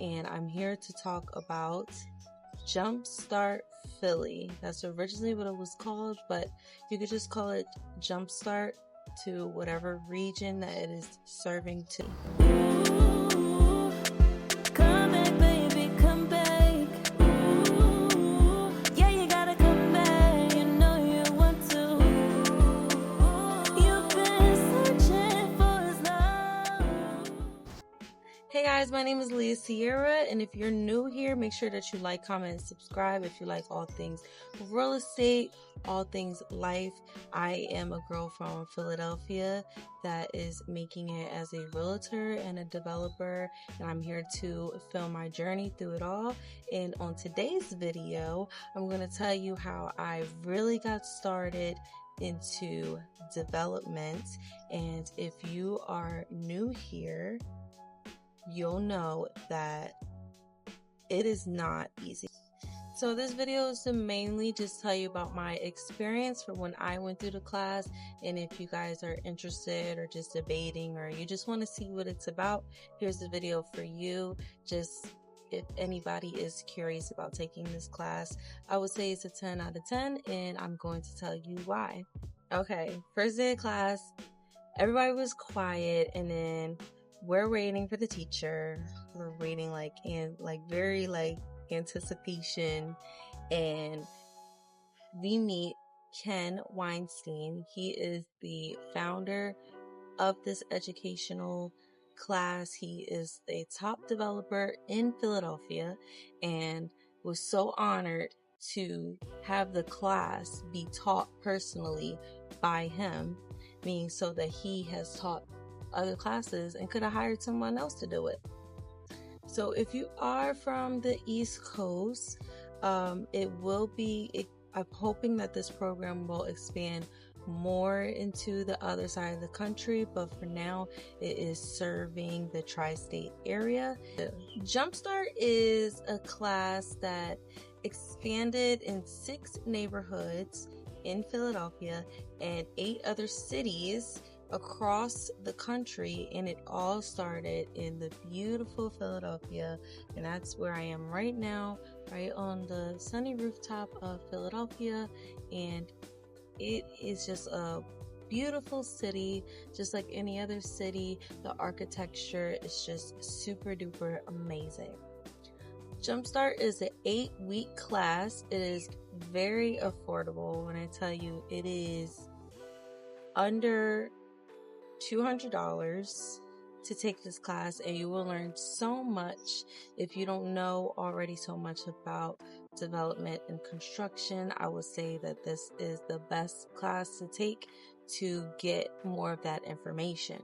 and I'm here to talk about Jumpstart Philly. That's originally what it was called, but you could just call it Jumpstart to whatever region that it is serving to. Come back, baby, come back. Ooh, yeah, you gotta come back. You know you want to. You've been searching for his love. Hey guys, my name is Leah Sierra, and if you're new here, make sure that you like, comment, and subscribe if you like all things real estate, all things life. I am a girl from Philadelphia that is making it as a realtor and a developer, and I'm here to film my journey through it all. And on today's video, I'm going to tell you how I really got started into development. And if you are new here, you'll know that it is not easy. So this video is to mainly just tell you about my experience for when I went through the class, and if you guys are interested or just debating or you just want to see what it's about, here's the video for you. Just if anybody is curious about taking this class, I would say it's a 10 out of 10, and I'm going to tell you why. Okay, first day of class, everybody was quiet, and then we're waiting for the teacher. We're waiting very anticipation, and we meet Ken Weinstein. He is the founder of this educational class. He is a top developer in Philadelphia and was so honored to have the class be taught personally by him, meaning so that he has taught other classes and could have hired someone else to do it. So if you are from the East Coast, I'm hoping that this program will expand more into the other side of the country, but for now it is serving the tri-state area. Jumpstart is a class that expanded in 6 neighborhoods in Philadelphia and 8 other cities across the country, and it all started in the beautiful Philadelphia, and that's where I am right now, right on the sunny rooftop of Philadelphia. And it is just a beautiful city, just like any other city. The architecture is just super duper amazing. Jumpstart is an 8-week class. It is very affordable. When I tell you, it is under $200 to take this class, and you will learn so much. If you don't know already so much about development and construction, I would say that this is the best class to take to get more of that information.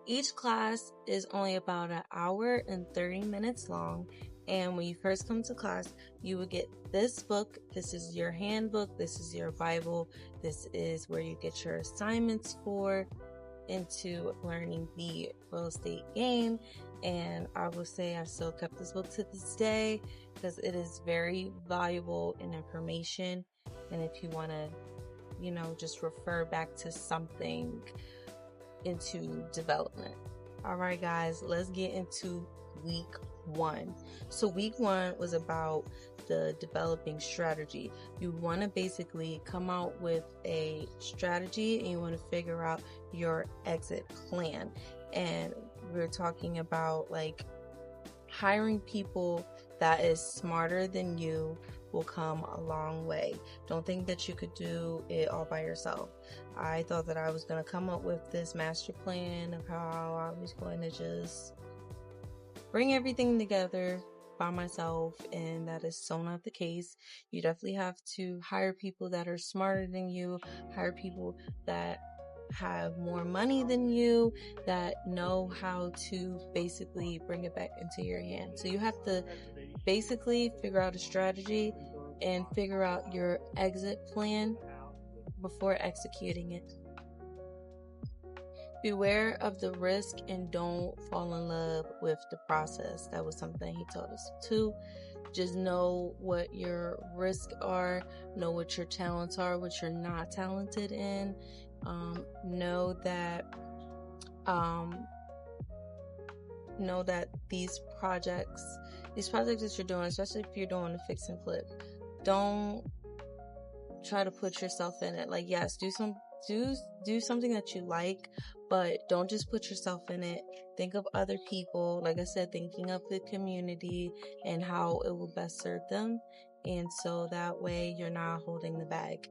Each class is only about an hour and 30 minutes long, and when you first come to class, you will get this book. This is your handbook, this is your Bible, this is where you get your assignments into learning the real estate game. And I will say I still kept this book to this day because it is very valuable in information, and if you want to just refer back to something into development. All right guys, let's get into week 1. So week 1 was about the developing strategy. You want to basically come out with a strategy, and you want to figure out your exit plan. And we're talking about hiring people that is smarter than you will come a long way. Don't think that you could do it all by yourself. I thought that I was going to come up with this master plan of how I was going to just bring everything together by myself, and that is so not the case. You definitely have to hire people that are smarter than you, hire people that have more money than you, that know how to basically bring it back into your hand. So you have to basically figure out a strategy and figure out your exit plan before executing it. Beware of the risk and don't fall in love with the process. That was something he told us too. Just know what your risks are, know what your talents are, what you're not talented in. Know that these projects these projects that you're doing, especially if you're doing a fix and flip, don't try to put yourself in it. Like, yes, do something that you like, but don't just put yourself in it. Think of other people. Like I said, thinking of the community and how it will best serve them. And so that way you're not holding the bag.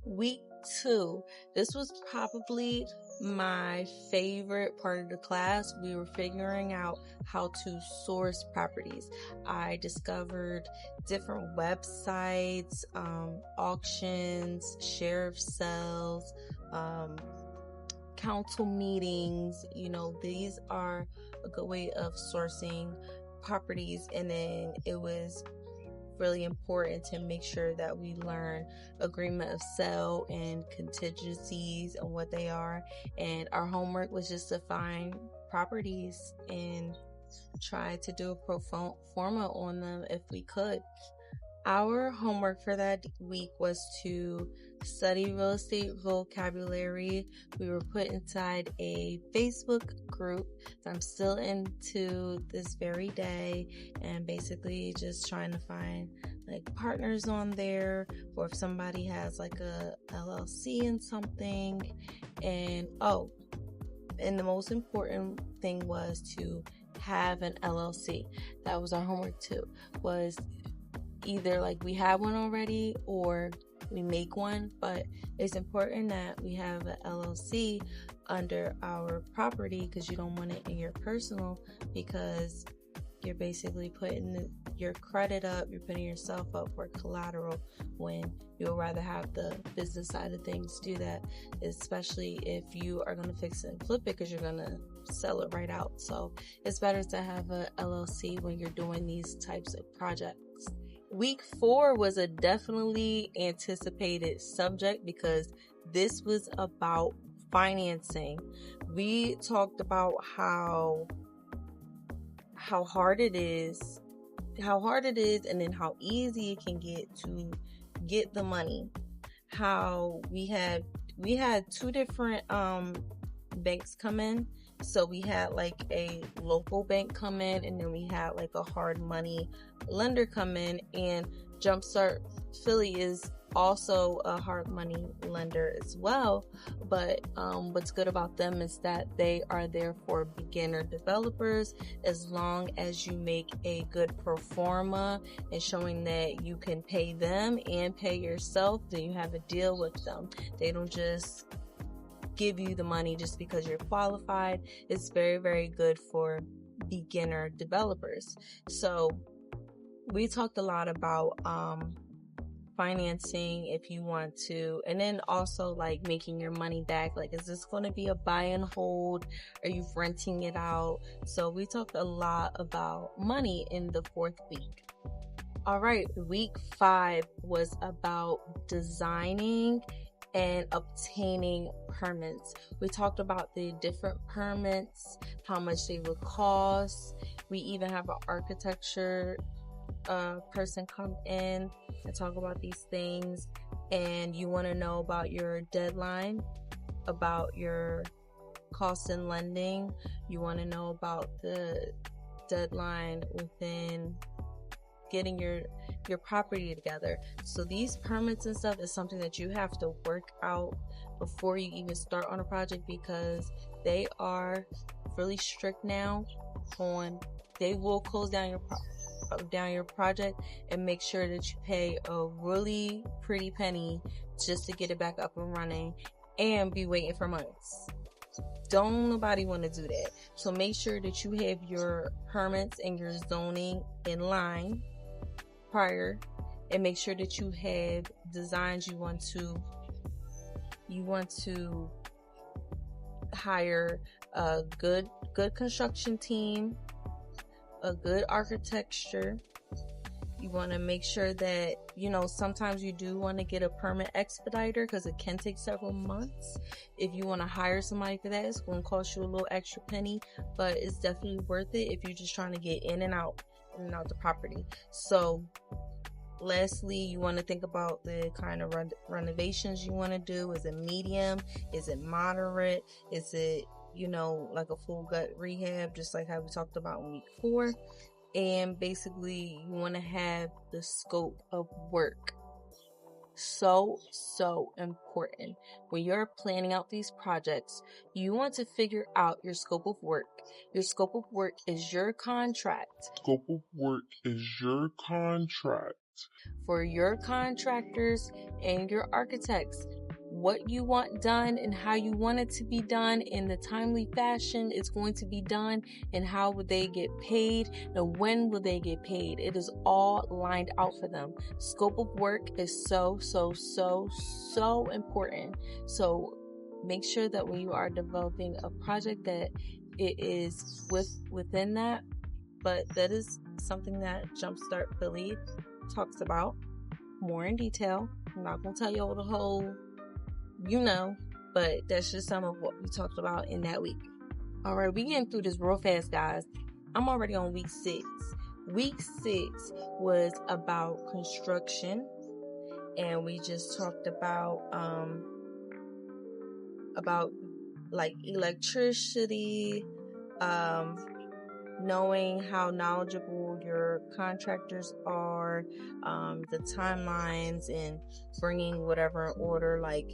Week 2, this was probably my favorite part of the class. We were figuring out how to source properties. I discovered different websites, auctions, sheriff sales, council meetings. These are a good way of sourcing properties. And then it was really important to make sure that we learn agreement of sale and contingencies and what they are. And our homework was just to find properties and try to do a pro forma on them if we could. Our homework for that week was to study real estate vocabulary. We were put inside a Facebook group that I'm still into this very day, and basically just trying to find like partners on there, or if somebody has like a LLC in something. And the most important thing was to have an LLC. That was our homework too, was either like we have one already or we make one, but it's important that we have an LLC under our property, because you don't want it in your personal, because you're basically putting your credit up, you're putting yourself up for collateral when you'll rather have the business side of things do that, especially if you are going to fix it and flip it, because you're going to sell it right out. So it's better to have a LLC when you're doing these types of projects. Week 4 was a definitely anticipated subject because this was about financing. We talked about how hard it is, and then how easy it can get to get the money. How we had 2 different banks come in. So we had like a local bank come in, and then we had like a hard money lender come in, and Jumpstart Philly is also a hard money lender as well. But what's good about them is that they are there for beginner developers. As long as you make a good pro forma and showing that you can pay them and pay yourself, then you have a deal with them. They don't just give you the money just because you're qualified. It's very, very good for beginner developers. So we talked a lot about financing if you want to, and then also like making your money back. Like, is this going to be a buy and hold? Are you renting it out? So we talked a lot about money in the 4th week. All right, week 5 was about designing and obtaining permits. We talked about the different permits, how much they would cost. We even have an architecture person come in and talk about these things. And you want to know about your deadline, about your cost and lending. You want to know about the deadline within getting your property together. So these permits and stuff is something that you have to work out before you even start on a project, because they are really strict now on, they will close down your project and make sure that you pay a really pretty penny just to get it back up and running, and be waiting for months. Don't nobody want to do that. So make sure that you have your permits and your zoning in line prior, and make sure that you have designs. You want to hire a good construction team, a good architecture. You want to make sure that, sometimes you do want to get a permit expediter, because it can take several months. If you want to hire somebody for that, it's going to cost you a little extra penny, but it's definitely worth it if you're just trying to get in and out the property. So lastly, you want to think about the kind of renovations you want to do. Is it medium? Is it moderate? Is it, like a full gut rehab, just like how we talked about in week 4? And basically you want to have the scope of work. So important. When you're planning out these projects, you want to figure out your scope of work. Your scope of work is your contract. Scope of work is your contract. For your contractors and your architects, what you want done and how you want it to be done in the timely fashion it's going to be done, and how will they get paid and when will they get paid. It is all lined out for them. Scope of work is so important. So make sure that when you are developing a project that it is within that. But that is something that Jumpstart Philly talks about more in detail. I'm not going to tell you all the whole, but that's just some of what we talked about in that week. All right, we getting through this real fast, guys. I'm already on week 6. Week 6 was about construction, and we just talked about like electricity, knowing how knowledgeable your contractors are, the timelines, and bringing whatever in order, like,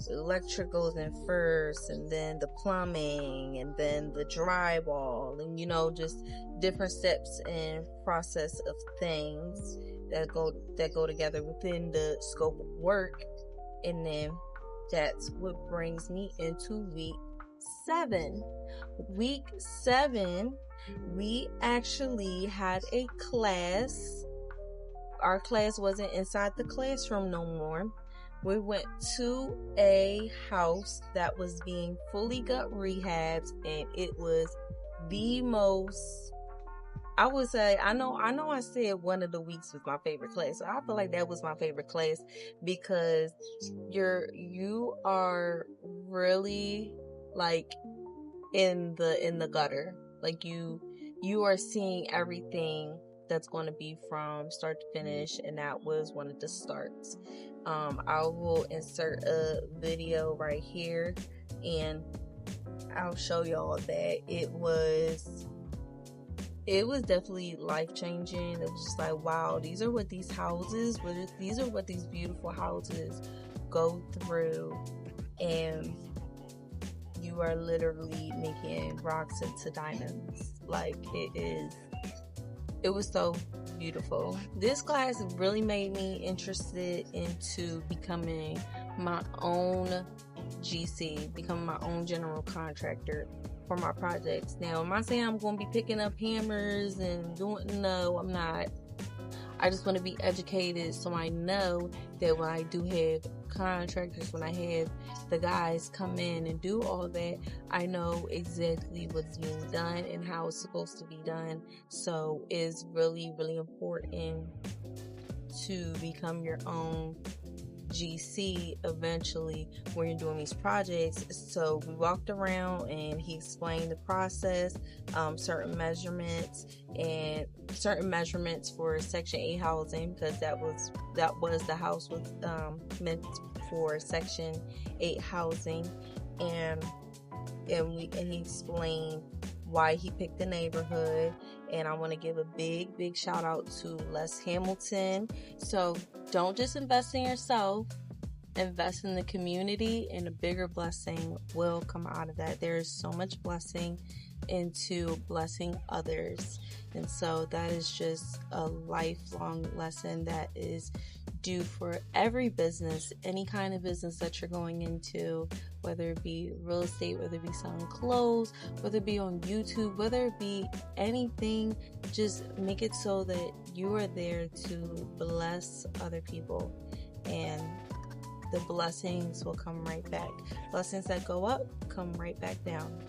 electric goes in first, and then the plumbing, and then the drywall, and, just different steps and process of things that go together within the scope of work. And then that's what brings me into week 7. Week 7, we actually had a class. Our class wasn't inside the classroom no more. We went to a house that was being fully gut rehabbed, and it was the most, I would say, I know I said one of the weeks was my favorite class. So I feel like that was my favorite class, because you are really like in the gutter. Like you are seeing everything that's going to be from start to finish, and that was one of the starts. I will insert a video right here, and I'll show y'all that it was definitely life-changing. It was just like, wow, these are what these beautiful houses go through, and you are literally making rocks into diamonds. Like, it was so beautiful. This class really made me interested into becoming my own GC, becoming my own general contractor for my projects. Now, am I saying I'm going to be picking up hammers and no, I'm not. I just want to be educated, so I know that when I do have contractors, when I have the guys come in and do all that, I know exactly what's being done and how it's supposed to be done. So it's really, really important to become your own GC eventually when you're doing these projects. So we walked around and he explained the process, certain measurements for Section 8 housing, because that was the house was meant for Section 8 housing, and he explained why he picked the neighborhood. And I want to give a big shout out to Les Hamilton. So don't just invest in yourself, invest in the community, and a bigger blessing will come out of that. There is so much blessing into blessing others. And so that is just a lifelong lesson that is due for every business, any kind of business that you're going into, whether it be real estate, whether it be selling clothes, whether it be on YouTube, whether it be anything. Just make it so that you are there to bless other people, and the blessings will come right back. Blessings that go up come right back down.